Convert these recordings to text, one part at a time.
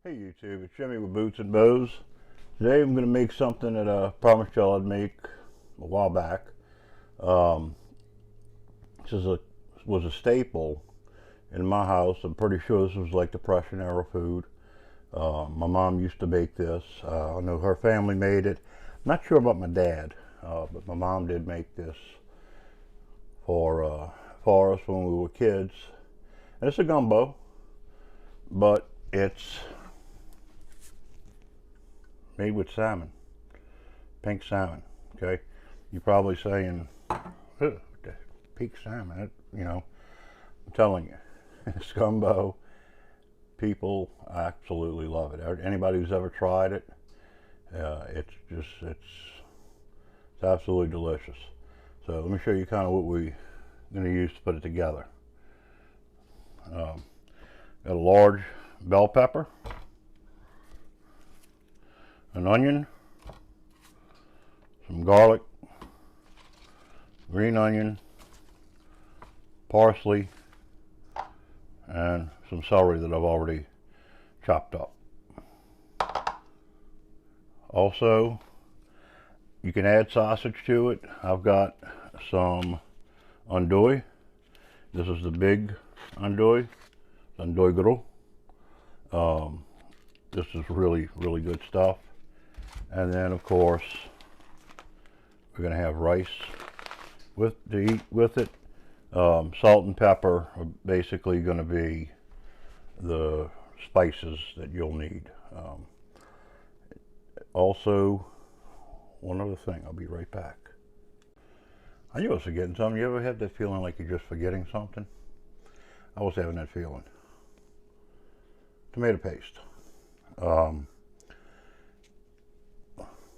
Hey YouTube, it's Jimmy with Boots and Bows. Today I'm going to make something that I promised y'all I'd make a while back. Was a staple in my house. I'm pretty sure this was like Depression era food. My mom used to make this. I know her family made it. I'm not sure about my dad, but my mom did make this for us when we were kids. And it's a gumbo, but it's made with salmon, pink salmon. Okay, you're probably saying, pink salmon. I'm telling you, it's gumbo. People absolutely love it. Anybody who's ever tried it, it's absolutely delicious. So let me show you kind of what we're going to use to put it together. Got a large bell pepper, an onion, some garlic, green onion, parsley, and some celery that I've already chopped up. Also, you can add sausage to it. I've got some andouille. This is the big andouille gros. This is really good stuff. And then of course we're going to have rice to eat with it. Salt and pepper are basically going to be the spices that you'll need. Also, one other thing, I'll be right back. I knew I was forgetting something. You ever have that feeling like you're just forgetting something? I was having that feeling. Tomato paste.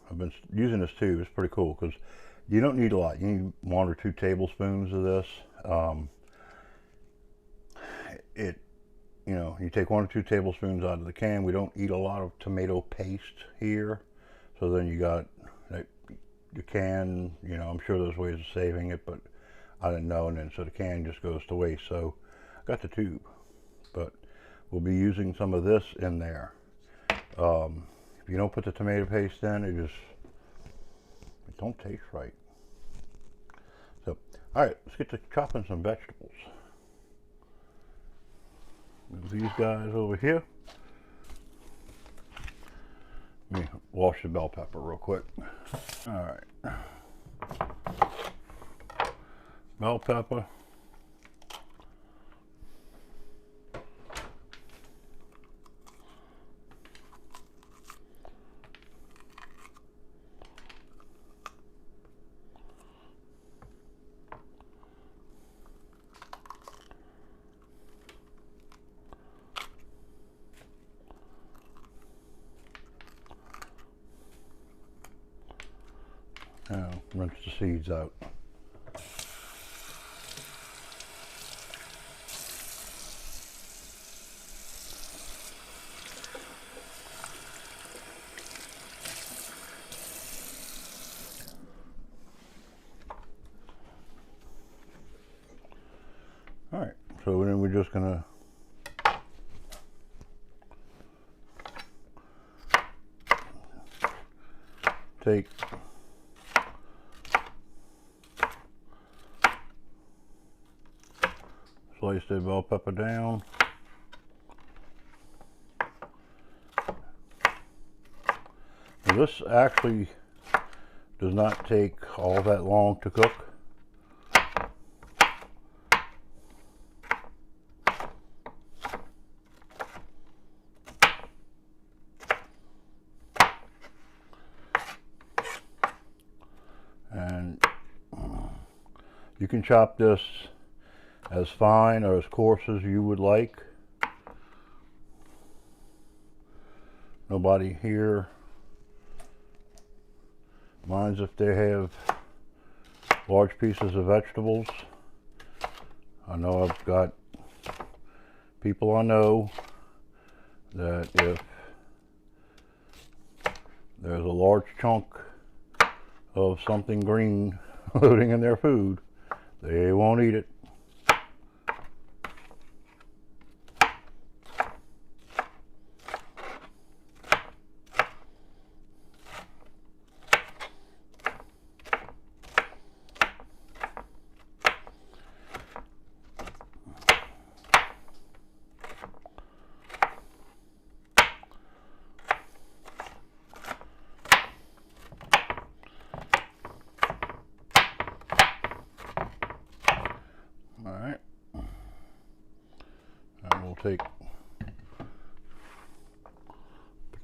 I've been using this too. It's pretty cool because you don't need a lot. You need 1 or 2 tablespoons of this. You take 1 or 2 tablespoons out of the can. We don't eat a lot of tomato paste here. So then you got your can, I'm sure there's ways of saving it, but I didn't know. And then so the can just goes to waste. So I got the tube, but we'll be using some of this in there. If you don't put the tomato paste in, it don't taste right. So, all right, let's get to chopping some vegetables. Move these guys over here. Let me wash the bell pepper real quick. All right. Bell pepper. Now, rinse the seeds out. All right, so then we're just gonna take slice the bell pepper down. Now this actually does not take all that long to cook. And you can chop this as fine or as coarse as you would like. Nobody here minds if they have large pieces of vegetables. I know I've got people I know that if there's a large chunk of something green floating in their food, they won't eat it.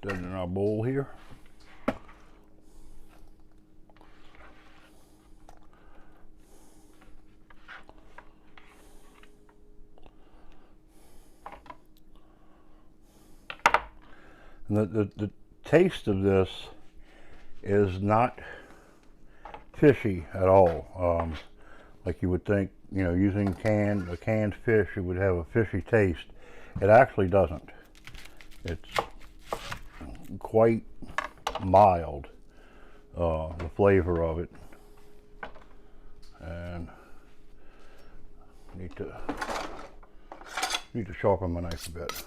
Put that in our bowl here. And the taste of this is not fishy at all. Like you would think, you know, using a canned fish, it would have a fishy taste. It actually doesn't. It's quite mild, the flavor of it. And need to sharpen my knife a bit.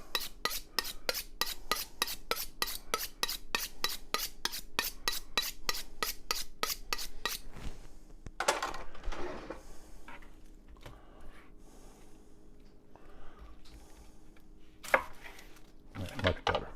Much better.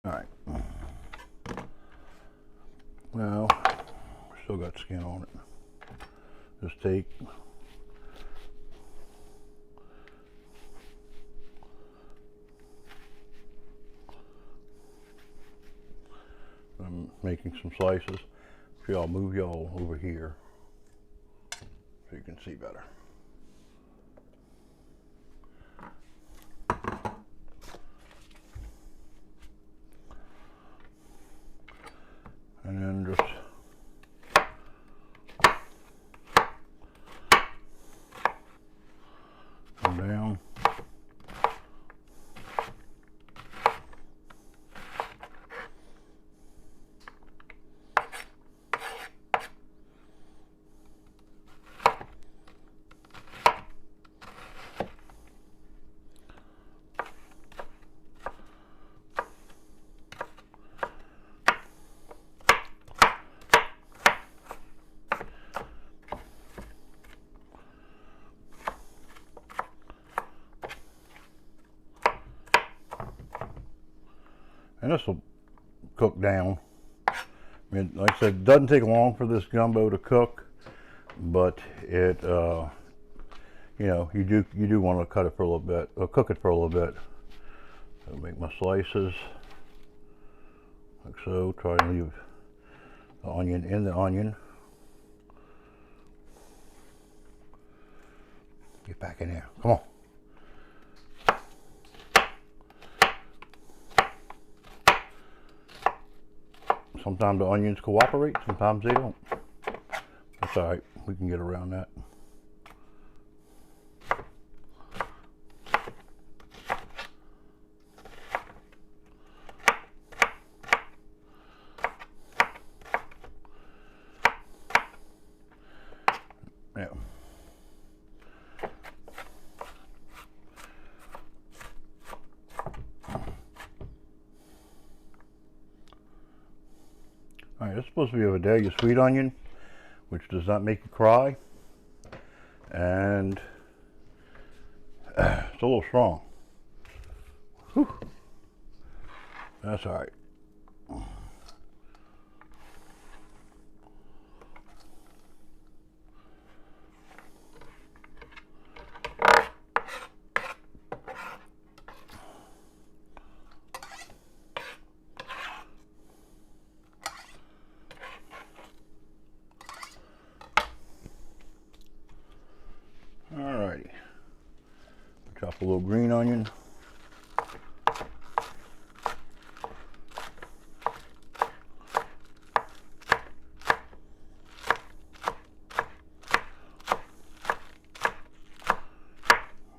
All right. Well, still got skin on it. Just take I'm making some slices. So I'll move y'all over here so you can see better. And then just come down. And this will cook down. I mean, like I said, it doesn't take long for this gumbo to cook, but it, you know, you do want to cut it for a little bit, or cook it for a little bit. So make my slices like so. Try and leave the onion in the onion. Get back in there. Come on. Sometimes the onions cooperate, sometimes they don't. That's all right, we can get around that. Yeah. All right, it's supposed to be a Vidalia sweet onion, which does not make you cry, and it's a little strong. Whew. That's all right. Alrighty, chop a little green onion.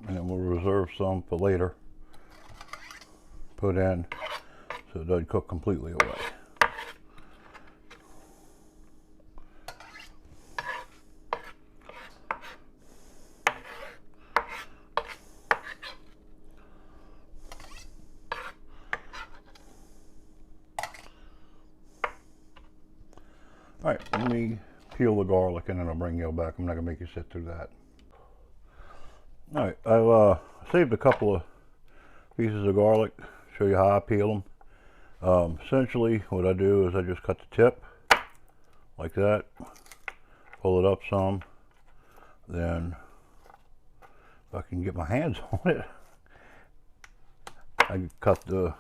And then we'll reserve some for later. Put in so it doesn't cook completely away. All right, let me peel the garlic and then I'll bring you back. I'm not gonna make you sit through that. All right, I've saved a couple of pieces of garlic show you how I peel them. Essentially, what I do is I just cut the tip like that, pull it up some, then if I can get my hands on it, I cut the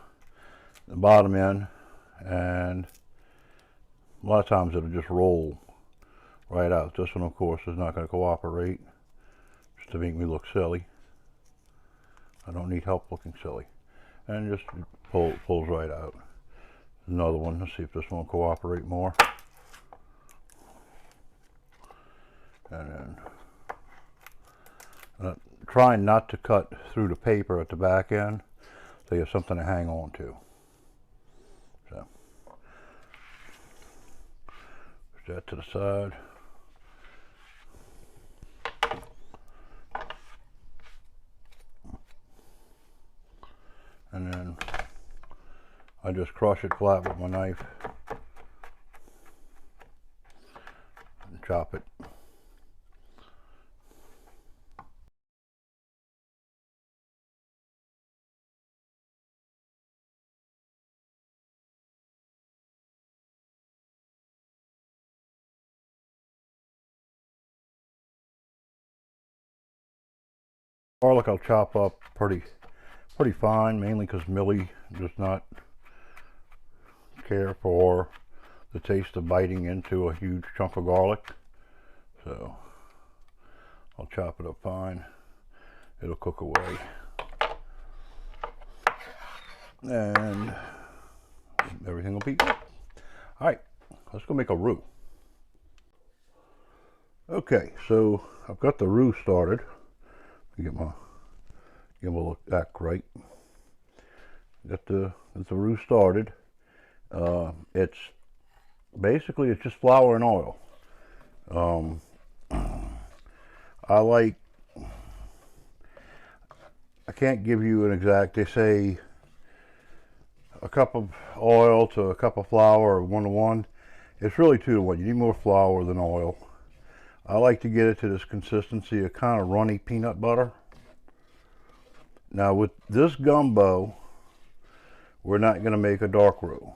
bottom in, and a lot of times it'll just roll right out. This one, of course, is not going to cooperate, just to make me look silly. I don't need help looking silly. And just pulls right out. Another one. Let's see if this one will cooperate more. And then trying not to cut through the paper at the back end, so you have something to hang on to. So push that to the side. And then I just crush it flat with my knife and chop it. Garlic I'll chop up pretty fine, mainly because Millie does not care for the taste of biting into a huge chunk of garlic. So I'll chop it up fine. It'll cook away. And everything will be good. All right, let's go make a roux. Okay, so I've got the roux started. Get my gimbal back right. Got the roux started. It's just flour and oil. I can't give you an exact. They say a cup of oil to a cup of flour, or 1 to 1. It's really 2 to 1. You need more flour than oil. I like to get it to this consistency of kind of runny peanut butter. Now with this gumbo, we're not going to make a dark roux.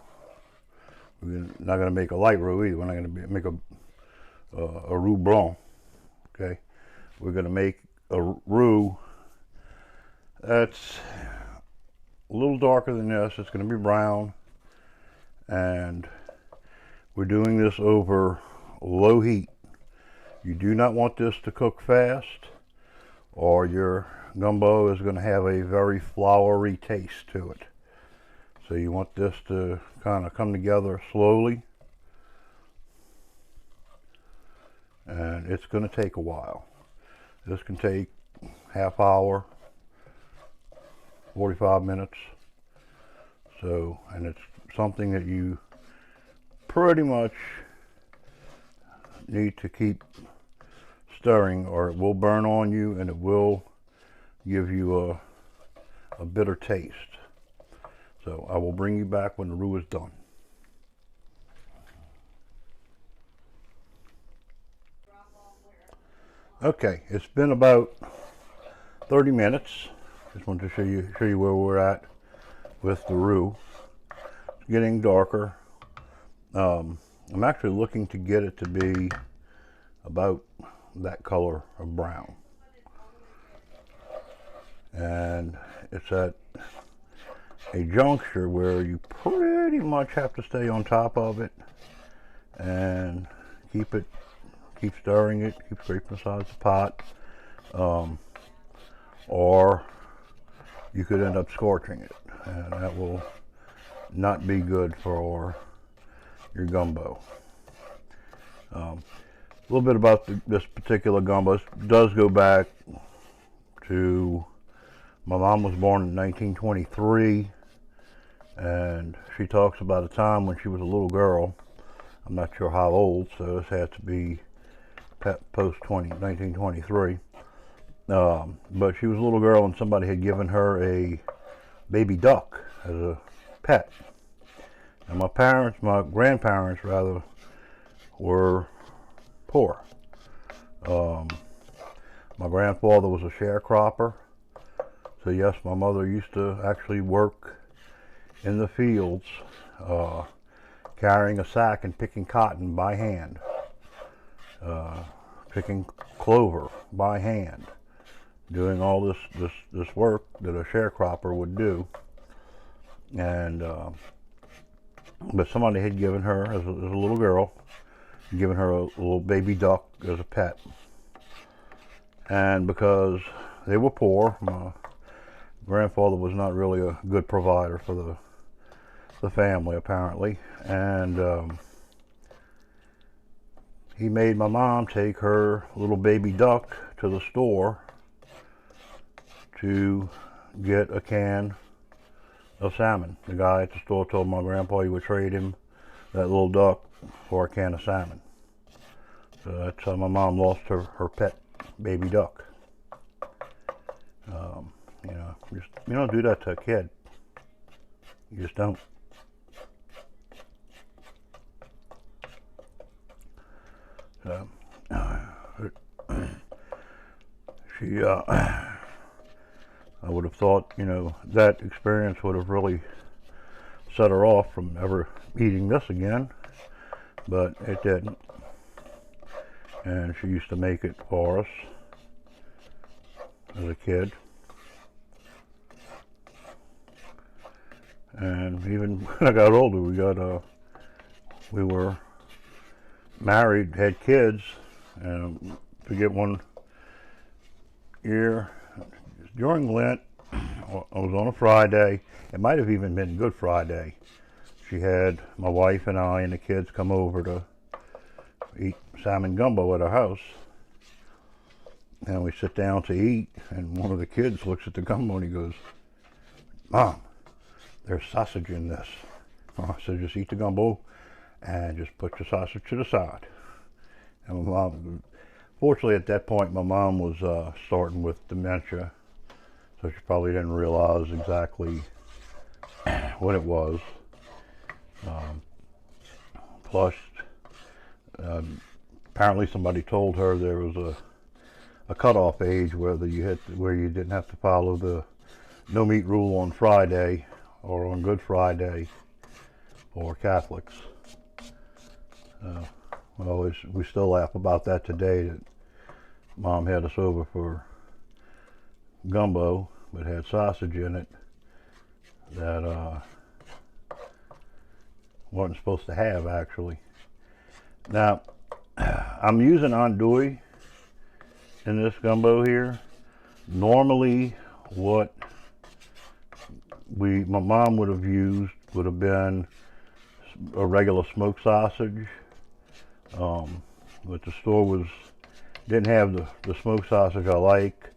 We're not going to make a light roux either. We're not going to make a roux blanc. Okay, we're going to make a roux that's a little darker than this. It's going to be brown, and we're doing this over low heat. You do not want this to cook fast, or your gumbo is going to have a very floury taste to it. So you want this to kind of come together slowly, and it's going to take a while. This can take half hour, 45 minutes. So, and it's something that you pretty much need to keep stirring, or it will burn on you and it will give you a bitter taste. So I will bring you back when the roux is done. Okay, it's been about 30 minutes. Just wanted to show you where we're at with the roux. It's getting darker. I'm actually looking to get it to be about that color of brown. And it's at a juncture where you pretty much have to stay on top of it and keep stirring it, keep scraping the sides of the pot, or you could end up scorching it, and that will not be good for your gumbo. A little bit about this particular gumbo. This does go back to, my mom was born in 1923, and she talks about a time when she was a little girl. I'm not sure how old, so this had to be post 1923. But she was a little girl, and somebody had given her a baby duck as a pet. And my grandparents rather, were poor. My grandfather was a sharecropper. So yes, my mother used to actually work in the fields, carrying a sack and picking cotton by hand, picking clover by hand, doing all this work that a sharecropper would do. And but somebody had given her, as a little girl, given her a little baby duck as a pet. And because they were poor, my grandfather was not really a good provider for the family, apparently. And he made my mom take her little baby duck to the store to get a can of salmon. The guy at the store told my grandpa he would trade him that little duck for a can of salmon. So that's how my mom lost her pet baby duck. You know, you don't do that to a kid. You just don't. So, she, I would have thought, you know, that experience would have really set her off from ever eating this again, but it didn't. And she used to make it for us as a kid. And even when I got older, we were married, had kids, and forget one year during Lent, I was on a Friday. It might have even been Good Friday. She had my wife and I and the kids come over to eat Salmon Gumbo at our house. And we sit down to eat, and one of the kids looks at the gumbo and he goes, "Mom, there's sausage in this." I said, "Just eat the gumbo and just put your sausage to the side." And my mom, fortunately at that point, my mom was starting with dementia, so she probably didn't realize exactly what it was. Plus, apparently somebody told her there was a cutoff age where you didn't have to follow the no meat rule on Friday or on Good Friday for Catholics. We still laugh about that today, that Mom had us over for gumbo, but had sausage in it that wasn't supposed to have, actually. Now, I'm using andouille in this gumbo here. Normally, what my mom would have used would have been a regular smoked sausage, but the store didn't have the smoked sausage I like,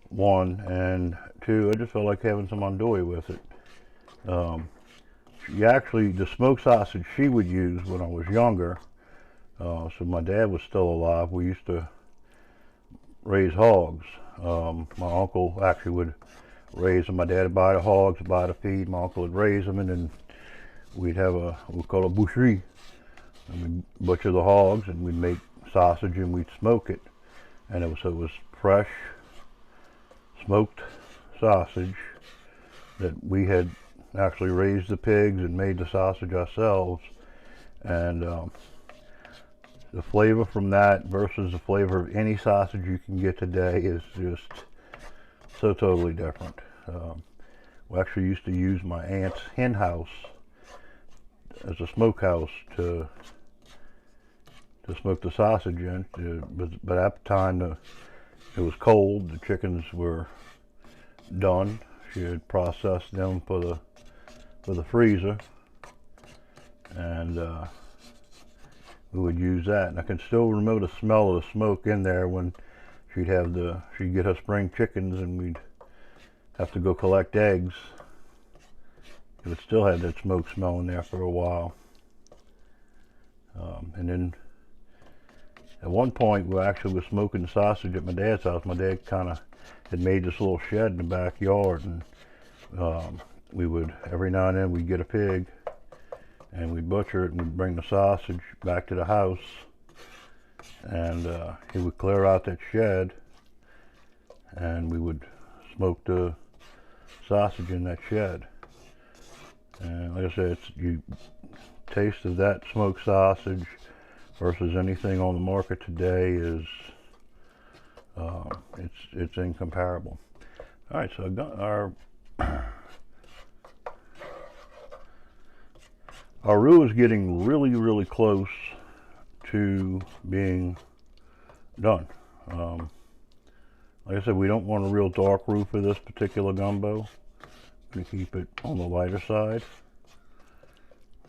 one, and two, I just felt like having some andouille with it. The smoked sausage she would use when I was younger, so my dad was still alive, we used to raise hogs. My uncle actually would raise them. My dad would buy the hogs, buy the feed, my uncle would raise them, and then we'd have we call a boucherie. And we'd butcher the hogs, and we'd make sausage, and we'd smoke it. And it was fresh, smoked sausage that we had actually raised the pigs and made the sausage ourselves. And the flavor from that versus the flavor of any sausage you can get today is just so totally different. We actually used to use my aunt's hen house as a smokehouse to smoke the sausage in. But at the time it was cold. The chickens were done. She had processed them for the freezer, and we would use that. And I can still remember the smell of the smoke in there when she'd get her spring chickens, and we'd have to go collect eggs. It still had that smoke smell in there for a while. And then at one point we actually were smoking sausage at my dad's house. My dad kind of had made this little shed in the backyard, and we would, every now and then, we'd get a pig and we'd butcher it, and we'd bring the sausage back to the house, and he would clear out that shed, and we would smoke the sausage in that shed. And like I said, you tasted that smoked sausage versus anything on the market today is it's incomparable. All right, so our roux is getting really close to being done. Like I said, we don't want a real dark roux for this particular gumbo. We keep it on the lighter side,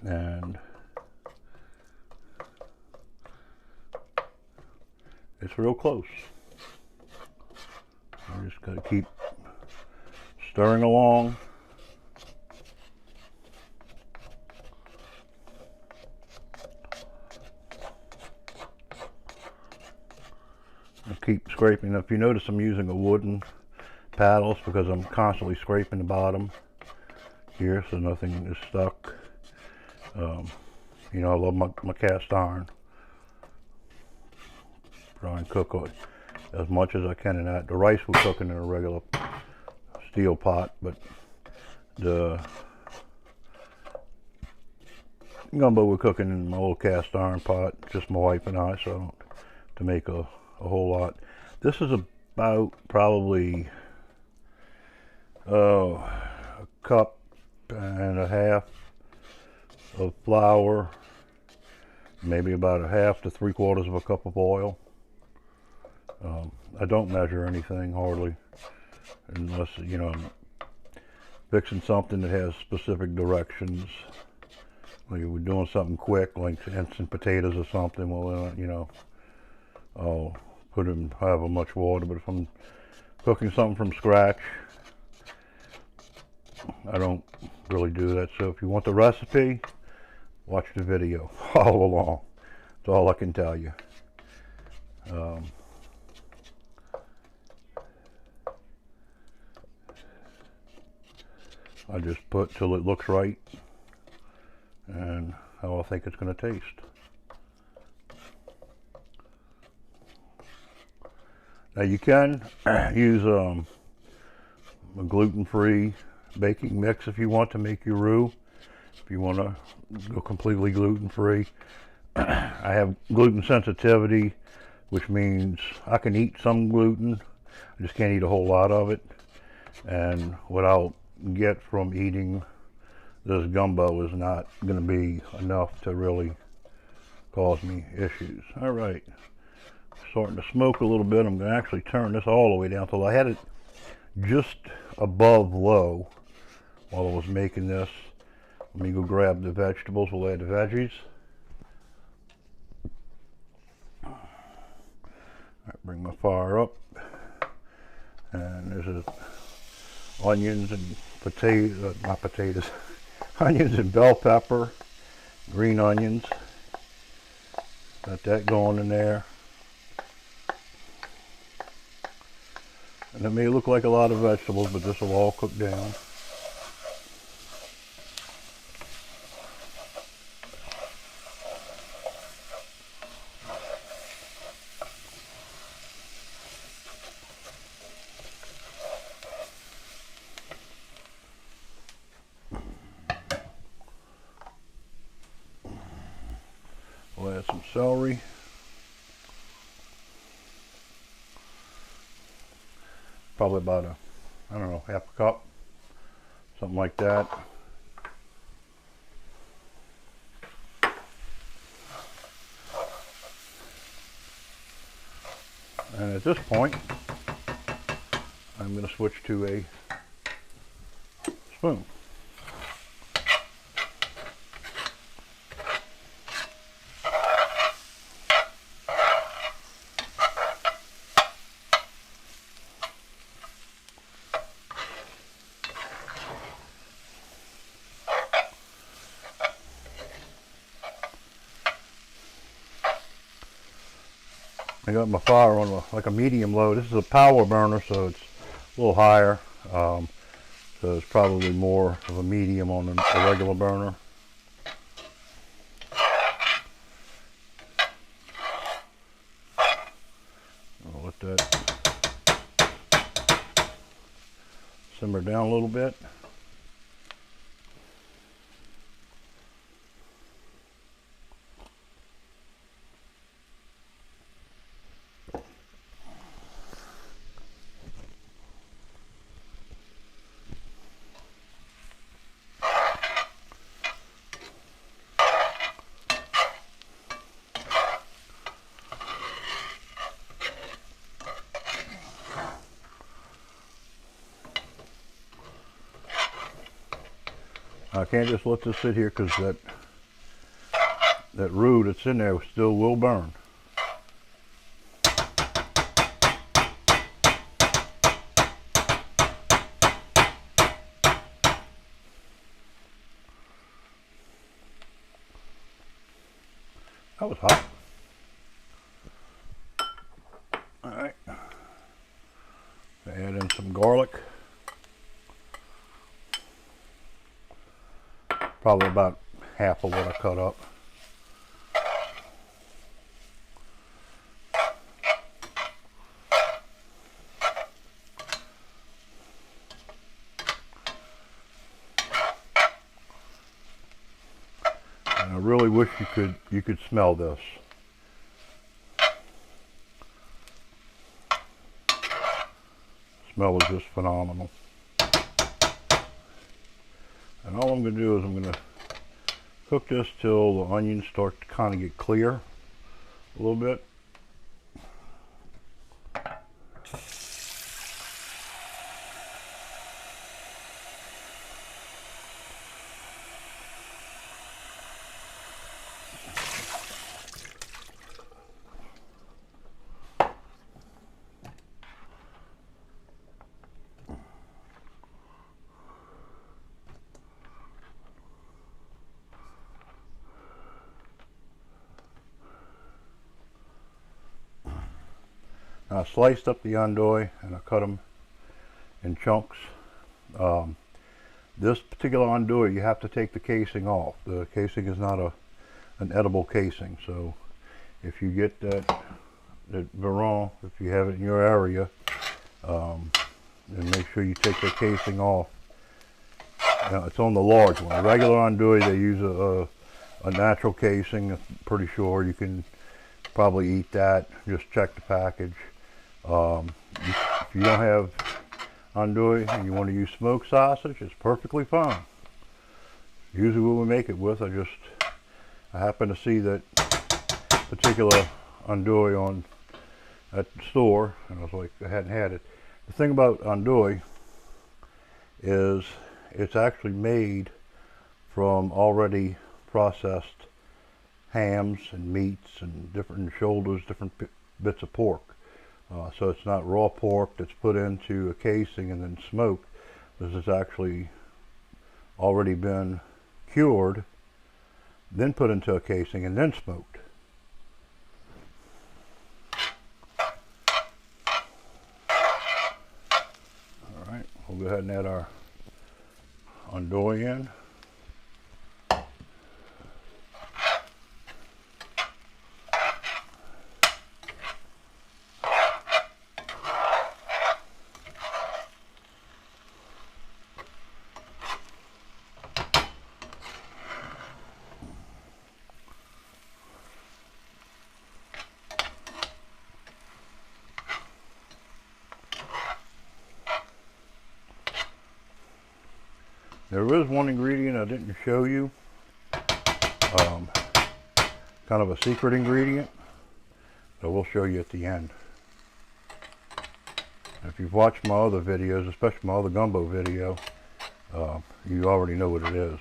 and it's real close. I just got to keep stirring along. I keep scraping. If you notice, I'm using a wooden paddles because I'm constantly scraping the bottom here so nothing is stuck. You know, I love my cast iron. Try and cook it as much as I can in that. The rice we're cooking in a regular steel pot, but the gumbo we're cooking in my old cast iron pot, just my wife and I, so I don't have to make a whole lot. This is about probably a cup and a half of flour, maybe about a half to 3/4 of a cup of oil. I don't measure anything hardly, unless, you know, I'm fixing something that has specific directions. Like we're doing something quick, like instant potatoes or something, well, you know, I'll put in however much water. But if I'm cooking something from scratch, I don't really do that. So if you want the recipe, watch the video, follow along. That's all I can tell you. I just put till it looks right and how I think it's going to taste. Now you can use a gluten-free baking mix if you want to make your roux. If you want to go completely gluten-free. I have gluten sensitivity, which means I can eat some gluten. I just can't eat a whole lot of it. And what I'll get from eating this gumbo is not going to be enough to really cause me issues. All right, starting to smoke a little bit. I'm going to actually turn this all the way down till I had it just above low while I was making this. Let me go grab the vegetables. We'll add the veggies. All right, bring my fire up, and this is onions and potatoes, not potatoes, onions and bell pepper, green onions. Got that going in there. And it may look like a lot of vegetables, but this will all cook down. We'll add some celery. Probably about I don't know, half a cup, something like that. And at this point, I'm going to switch to a spoon. I got my fire on like a medium low. This is a power burner, so it's a little higher. So it's probably more of a medium on a regular burner. I'll let that simmer down a little bit. I can't just let this sit here because that roux that's in there still will burn. That was hot. All right. Add in some garlic. Probably about half of what I cut up. And I really wish you could smell this. Smell is just phenomenal. And all I'm going to do is I'm going to cook this till the onions start to kind of get clear a little bit. I sliced up the andouille and I cut them in chunks. This particular andouille, you have to take the casing off. The casing is not an edible casing, so if you get that Varon, if you have it in your area, then make sure you take the casing off. It's on the large one. A regular andouille, they use a natural casing. I'm pretty sure you can probably eat that. Just check the package. If you don't have andouille and you want to use smoked sausage, it's perfectly fine. Usually what we make it with, I happen to see that particular andouille on at the store, and I was like, I hadn't had it. The thing about andouille is it's actually made from already processed hams and meats and different shoulders, different bits of pork. So it's not raw pork that's put into a casing and then smoked. This has actually already been cured, then put into a casing and then smoked. All right, we'll go ahead and add our andouille in. There is one ingredient I didn't show you, kind of a secret ingredient, that we'll show you at the end. If you've watched my other videos, especially my other gumbo video, you already know what it is.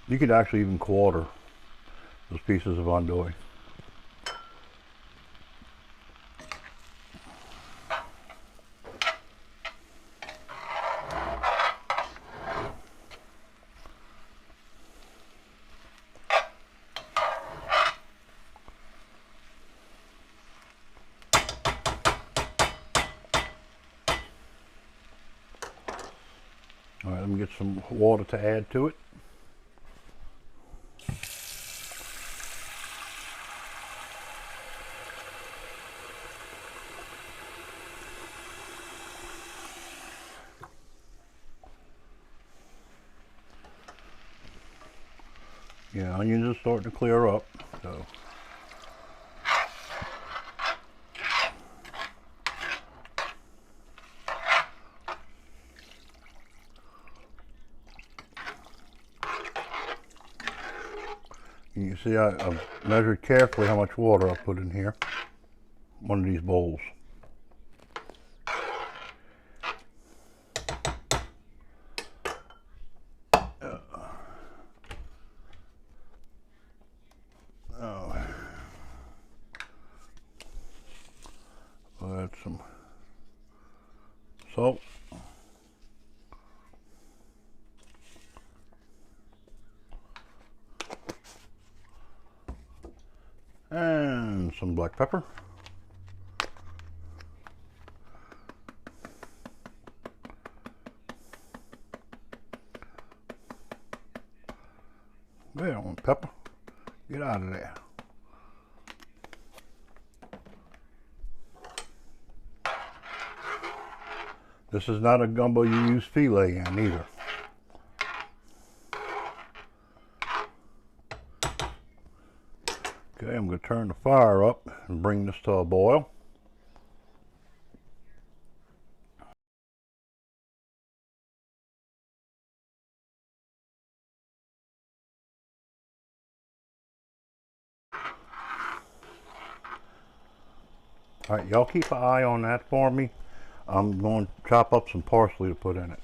You could actually even quarter those pieces of andouille. All right, let me get some water to add to it. Yeah, onions are starting to clear up, so. You see, I've measured carefully how much water I put in here. One of these bowls. I'll add some salt. And some black pepper. They don't want pepper. Get out of there. This is not a gumbo you use filet in either. Okay, I'm going to turn the fire up and bring this to a boil. All right, y'all keep an eye on that for me. I'm going to chop up some parsley to put in it.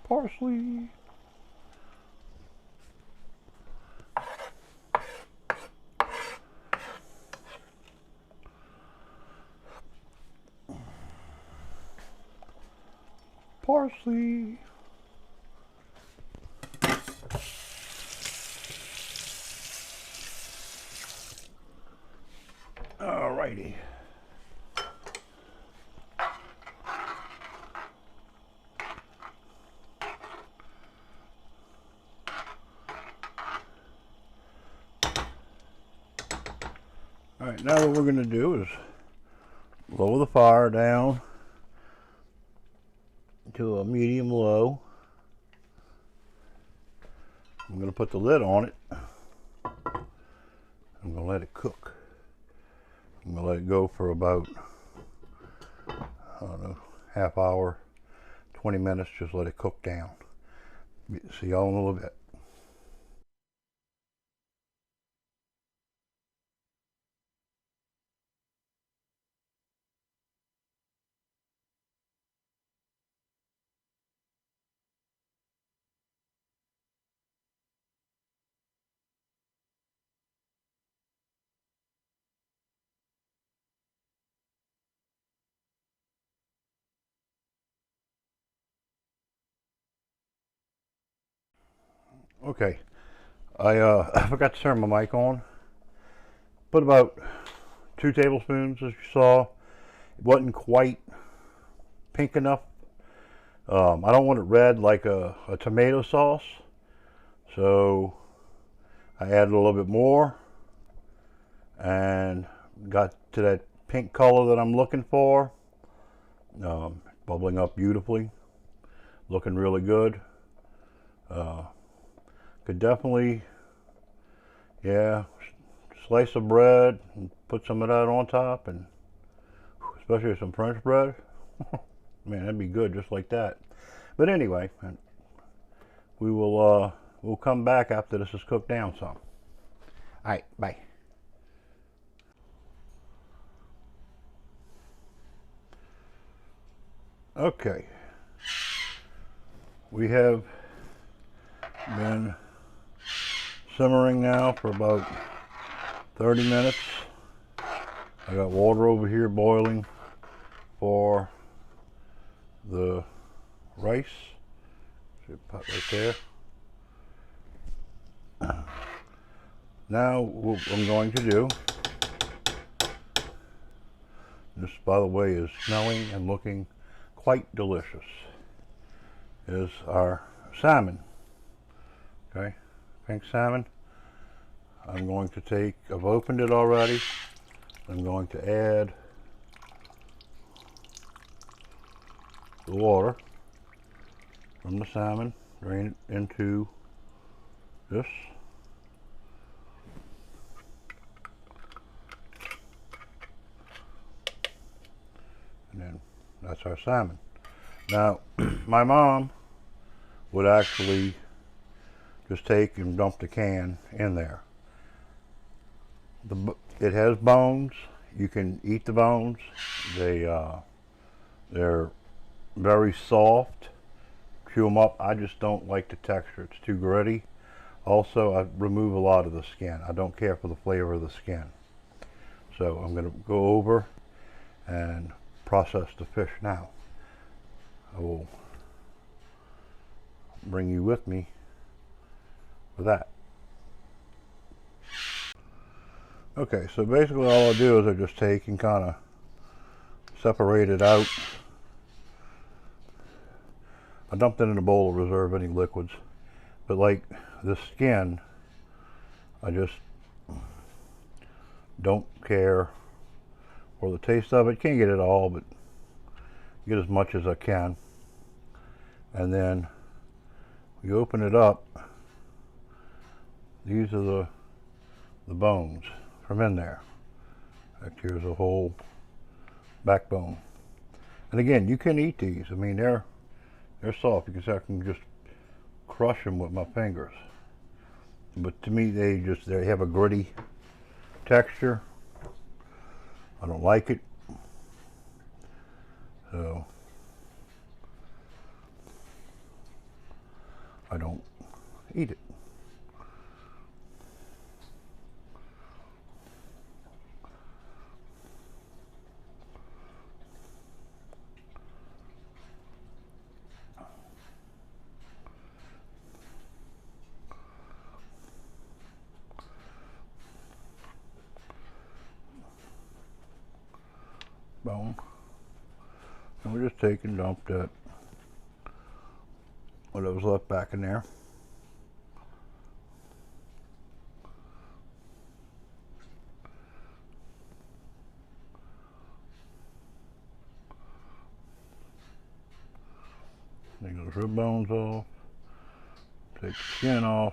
Parsley. Parsley. Alrighty. Alright, now what we're going to do is lower the fire down to a medium low. I'm going to put the lid on it. I'm going to let it cook. I'm going to let it go for about, I don't know, half hour, 20 minutes. Just let it cook down. See y'all in a little bit. Okay, I forgot to turn my mic on. Put about 2 tablespoons, as you saw. It wasn't quite pink enough. I don't want it red like a tomato sauce, so I added a little bit more and got to that pink color that I'm looking for. Bubbling up beautifully, looking really good. Could definitely, yeah, slice of bread and put some of that on top, and especially some French bread. Man, that'd be good just like that. But anyway, we'll come back after this is cooked down some. All right, bye. Okay, we have been simmering now for about 30 minutes. I got water over here boiling for the rice. See a pot right there. Now what I'm going to do, this by the way is smelling and looking quite delicious, is our salmon. Okay, pink salmon. I'm going to take, I've opened it already. I'm going to add the water from the salmon, drain it into this. And then that's our salmon. Now, my mom would actually just take and dump the can in there. It has bones. You can eat the bones. They're very soft. Chew them up. I just don't like the texture. It's too gritty. Also, I remove a lot of the skin. I don't care for the flavor of the skin. So I'm going to go over and process the fish now. I will bring you with me for that. Okay, so basically all I do is I just take and kind of separate it out. I dumped it in a bowl to reserve any liquids. But like the skin, I just don't care for the taste of it. Can't get it all, but get as much as I can. And then we open it up. These are the bones from in there. Like here's a whole backbone. And again, you can eat these. I mean, they're soft. You can just crush them with my fingers. But to me, they have a gritty texture. I don't like it. So I don't eat it. Bone. And we just take and dump that, whatever's left back in there. Take those rib bones off, take the skin off.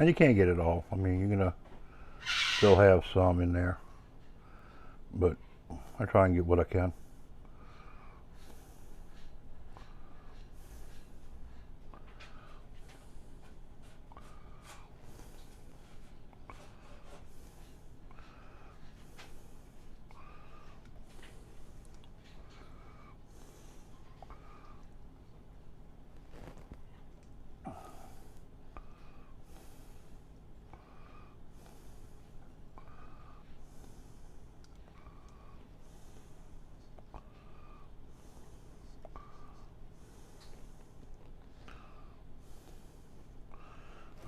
And you can't get it all. I mean, you're gonna still have some in there, but I try and get what I can.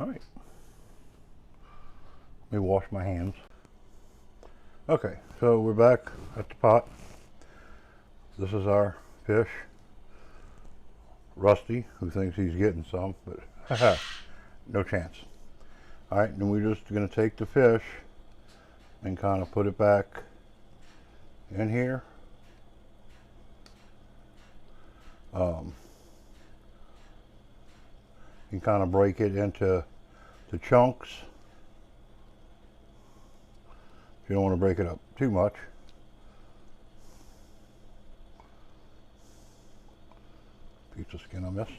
All right, let me wash my hands. Okay, so we're back at the pot. This is our fish. Rusty, who thinks he's getting some, but haha, no chance. All right, then we're just gonna take the fish and kind of put it back in here. You can kind of break it into the chunks. You don't want to break it up too much. Piece of skin I missed.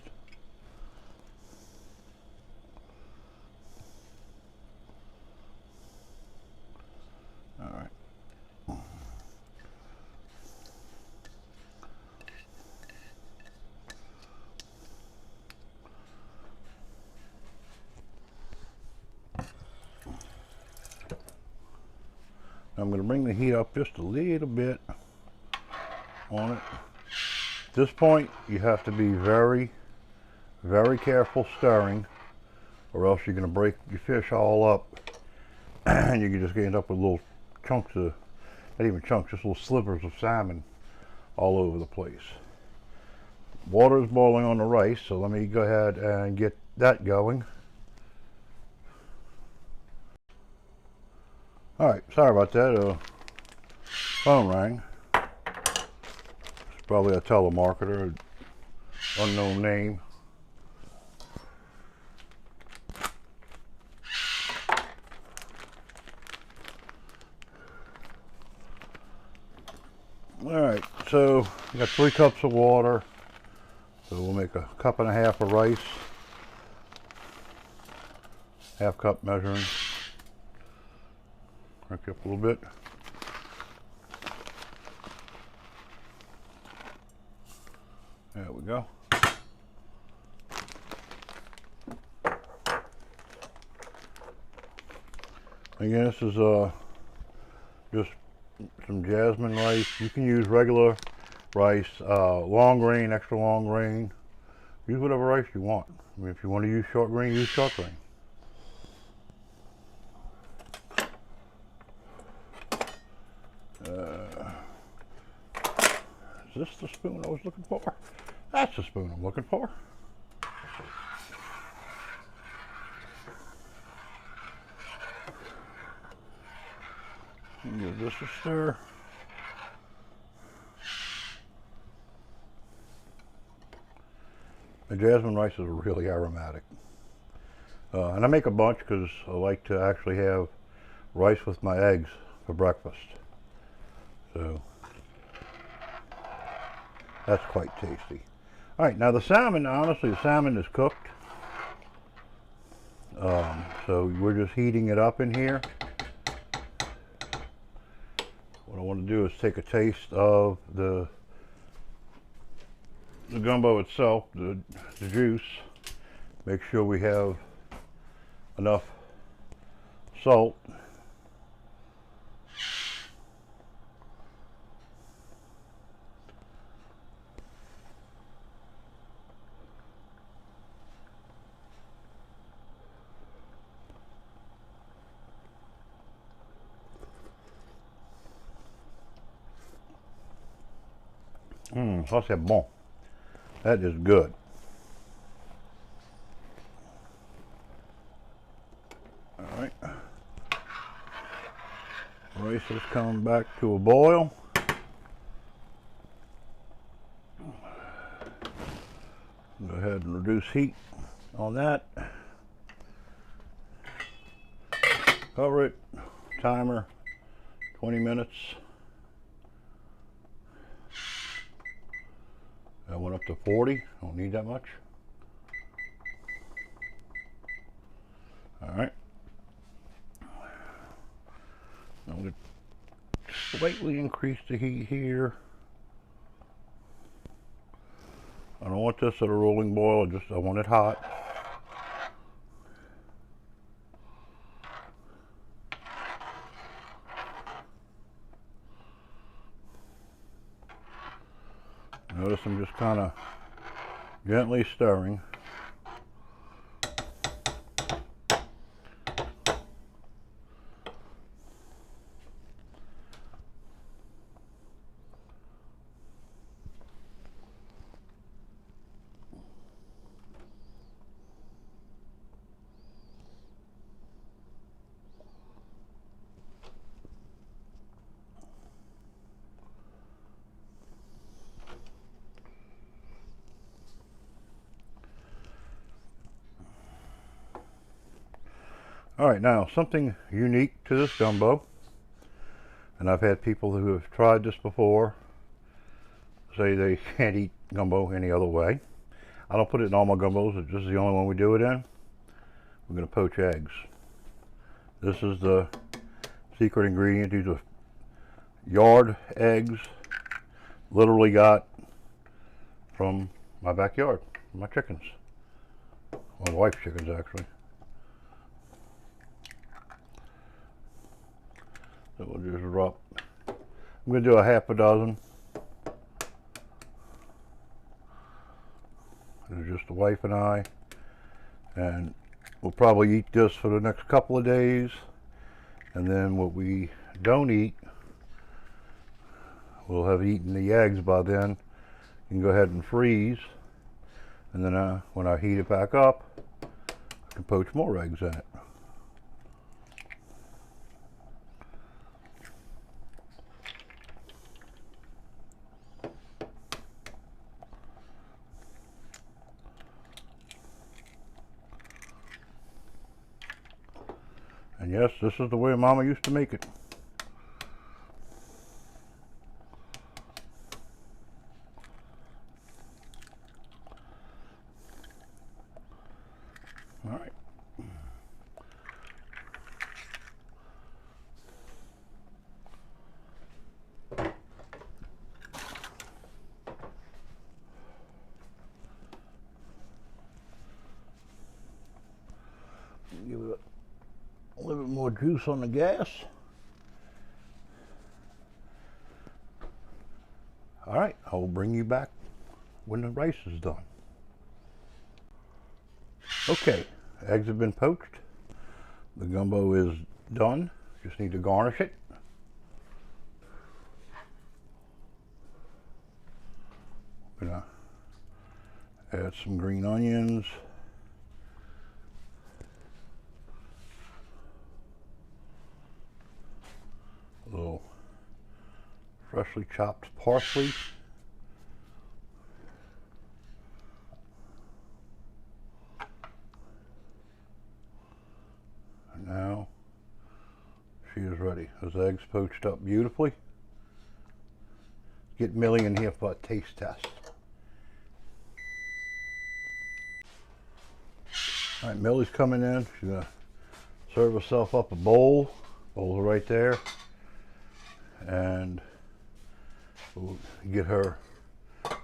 All right. I'm going to bring the heat up just a little bit on it. At this point, you have to be very, very careful stirring, or else you're going to break your fish all up, and you can just end up with little chunks of, not even chunks, just little slivers of salmon all over the place. Water is boiling on the rice, so let me go ahead and get that going. All right, sorry about that. Phone rang. It's probably a telemarketer, unknown name. Alright, so we got 3 cups of water. So we'll make a cup and a half of rice. Half cup measuring. Crank it up a little bit. There we go. Again, this is just some jasmine rice. You can use regular rice, long grain, extra long grain. Use whatever rice you want. I mean, if you want to use short grain, use short grain. Is this the spoon I was looking for? That's the spoon I'm looking for. Give this a stir. The jasmine rice is really aromatic. And I make a bunch because I like to actually have rice with my eggs for breakfast. So that's quite tasty. All right, now the salmon, honestly, the salmon is cooked. So we're just heating it up in here. What I want to do is take a taste of the gumbo itself, the juice. Make sure we have enough salt. Ça c'est bon. That is good. All right. Rice is coming back to a boil. Go ahead and reduce heat on that. Cover it. Timer 20 minutes. That went up to 40. Don't need that much. All right. I'm going to slightly increase the heat here. I don't want this at a rolling boil. I want it hot. Notice I'm just kind of gently stirring. All right, now something unique to this gumbo, and I've had people who have tried this before say they can't eat gumbo any other way. I don't put it in all my gumbos. This is the only one we do it in. We're going to poach eggs. This is the secret ingredient. These are yard eggs, literally got from my backyard, my chickens. My wife's chickens, actually. So we'll just drop. I'm going to do a half a dozen. It's just the wife and I, and we'll probably eat this for the next couple of days, and then what we don't eat, we'll have eaten the eggs by then. You can go ahead and freeze, and then when I heat it back up, I can poach more eggs in it. Yes, this is the way Mama used to make it. All right. Give it a little bit more juice on the gas. All right, I'll bring you back when the rice is done. Okay, eggs have been poached. The gumbo is done. Just need to garnish it. Gonna add some green onions. A little freshly chopped parsley. And now she is ready. Those eggs poached up beautifully. Get Millie in here for a taste test. All right, Millie's coming in. She's gonna serve herself up a bowl. Bowls are right there. And we'll get her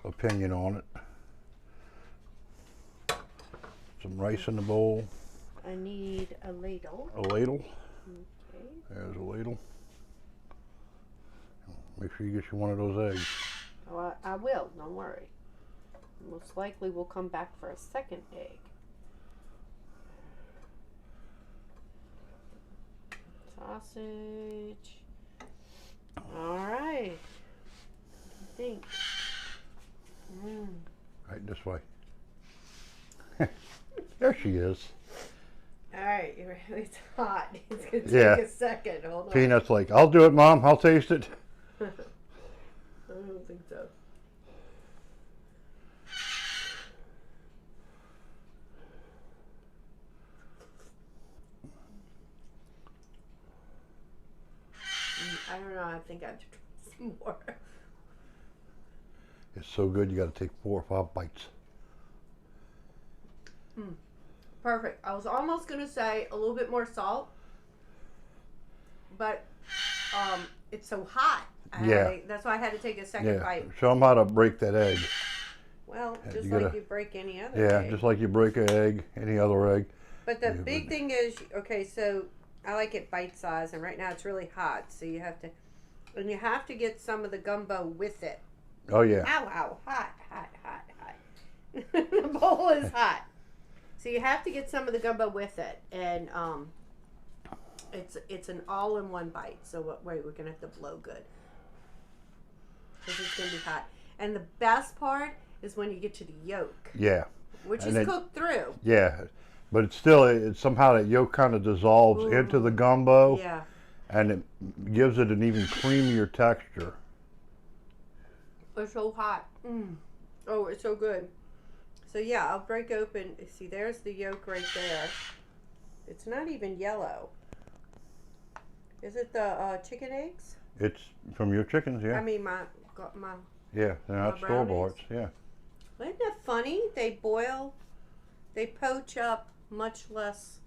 opinion on it. Some rice in the bowl. I need a ladle. A ladle. Okay. There's a ladle. Make sure you get you one of those eggs. Oh, I will, don't worry. Most likely we'll come back for a second egg. Sausage. All right. What do you think? Right this way. There she is. All right, it's hot. It's gonna take Yeah. a second. Hold on. Peanut's like, I'll do it, Mom. I'll taste it. I don't think so. I don't know. I think I have to try some more. It's so good, you got to take 4 or 5 bites. Perfect. I was almost gonna say a little bit more salt, but it's so hot. That's why I had to take a second bite. Show them how to break that egg. Well, Yeah, just you like gotta- you break any other Yeah, egg. just like you break an egg, any other egg. But the big thing is, okay, so I like it bite size, and right now it's really hot, so you have to get some of the gumbo with it. Oh yeah. Ow, ow, hot. The bowl is hot. So you have to get some of the gumbo with it, and it's an all-in-one bite. So wait, we're gonna have to blow good because it's gonna be hot. And the best part is when you get to the yolk. Yeah. Which And is cooked through. Yeah, but it's still somehow that yolk kind of dissolves into the gumbo. Yeah. And it gives it an even creamier texture. It's so hot. Oh, it's so good. So yeah, I'll break open. See, there's the yolk right there. It's not even yellow. Is it the chicken eggs? It's from your chickens, yeah. I mean, my Yeah, they're not store-bought, yeah. Isn't that funny? They poach up much less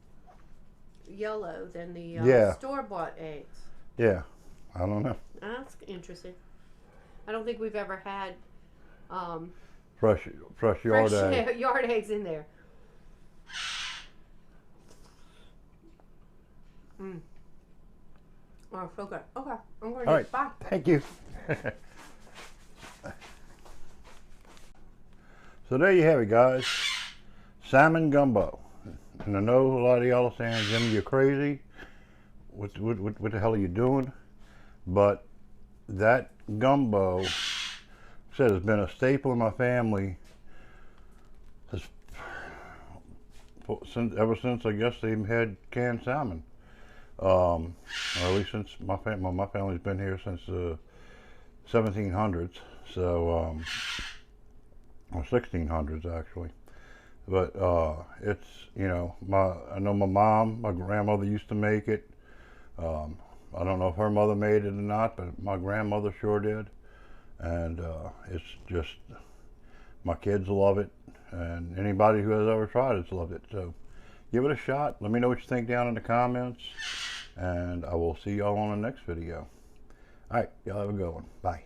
yellow than the store-bought eggs. Yeah, I don't know. That's interesting. I don't think we've ever had Fresh yard egg. yard eggs in there. Oh, so good. Okay, I'm going to All right, bye. thank you. So there you have it, guys. Salmon gumbo. And I know a lot of y'all are saying, Jimmy, you're crazy. What the hell are you doing? But that gumbo, said, has been a staple in my family ever since I guess they had canned salmon. Or at least since my family's been here since the 1700s. So, or 1600s actually. But it's, you know, I know my grandmother used to make it. I don't know if her mother made it or not, but my grandmother sure did. And it's just, my kids love it. And anybody who has ever tried it's loved it. So give it a shot. Let me know what you think down in the comments. And I will see y'all on the next video. All right, y'all have a good one. Bye.